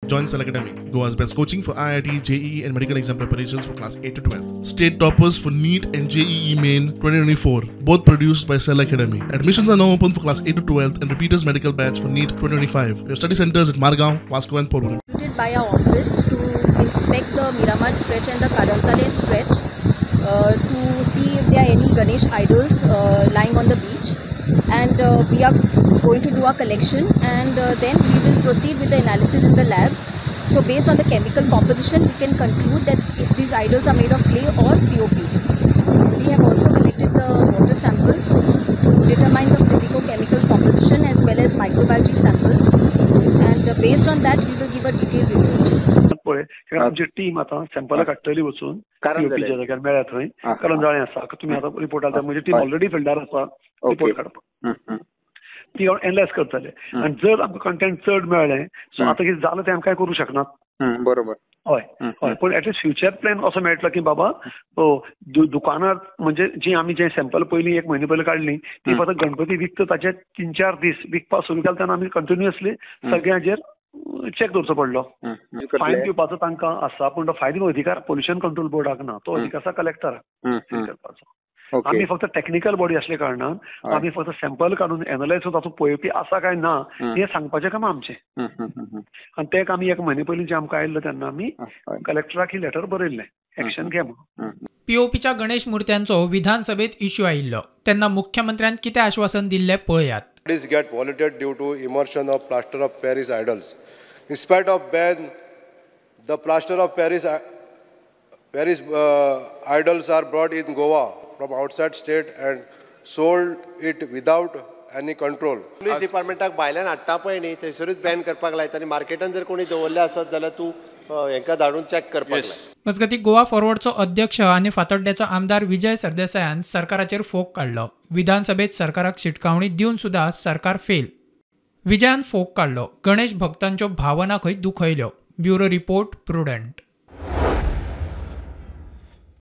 Join Select Academy, Goa's best coaching for IIT, JEE and medical exam preparations for class 8 to 12. State toppers for NEET and JEE Main 2024, both produced by Select Academy. Admissions are now open for class 8 to 12 and repeaters medical batch for NEET 2025. We have study centers at Margao, Vasco and Porvorim. By our office to inspect the Miramar stretch and the Karamsale stretch to see if there are any Ganesh idols lying on the beach, and we are going to do a collection, and then we will proceed with the analysis in the lab. So based on the chemical composition, we can conclude that if these idols are made of clay or POP. We have also collected the water samples to determine the physico-chemical composition as well as microbiology samples, and based on that we will give a detailed report. आमची team आता sample काडटली वचून पीओपीच्या जाग्यार मेळ्या थंय करंजाळे आसा तुमी आता report आसा म्हणजे टीम ऑलरेडी फिल्डार आसा रिपोर्ट काडपाक ती एनालायज करतले आनी जर आमकां कंटेंट चड मेळ्ळें सो आता कितें जालें तें आमी काय करूं शकनात बरोबर हय हय पण एटलिस्ट फ्युचर प्लॅन असो मेळटलो की बाबा दुकानार म्हणजे जी आमी जे सॅम्पल पयलीं 1 म्हयने पयलीं काडली ती फक्त गणपती विकता ताचे 3-4 दीस विकपाक सुरू केले तेन्ना आमी कंटिन्युअसली सगळ्यांचेर चॅक दवरचो पडलो फायन दिवपाचो तांकां आसा पूण तो फायन अधिकार पोल्युशन कंट्रोल बोर्डाक ना तो अधिकार आसा कलेक्टराक करपाचो आमी फक्त टेक्निकल बॉडी असले कारणान आमी फक्त सॅम्पल काडून एनालायज तातूंत पळोवपी आसा काय ना हें सांगपाचें काम आमचें आनी तें आमी 1 म्हयने पयलीं जें आमकां आयिल्लें तेन्ना आमी कलेक्टराक ही लेटर बरयल्लें एक्शन घे म्हणून. पीओपीच्या गणेश मुर्त्यांचो विधानसभेत इश्यू आयिल्लो तेन्ना मुख्यमंत्र्यान कितें आश्वासन दिल्लें पळयात. Is get polluted due to immersion of plaster of Paris idols. In spite of ban, the plaster of Paris idols are brought in Goa from outside state and sold it without any control. Police departmentak भायल्यान हाडटा पळय न्ही थंयसरूच ban करपाक लायता आनी मार्केटान जर कोणी दवरले आसत जाल्यार तूं हेंका धाडून चॅक करपाक लाय. मजगती गोवा फॉरवर्डचो अध्यक्ष आनी फातोड्ड्याचो आमदार विजय सरदेसायान सरकाराचेर फोग काडलो. विधानसभेत सरकाराक शिटकावणी दिवन सुद्धा सरकार फेल. विजयान फोग काडलो. गणेश भक्तांच्यो भावना खंय दुखयल्यो. Bureau report prudent.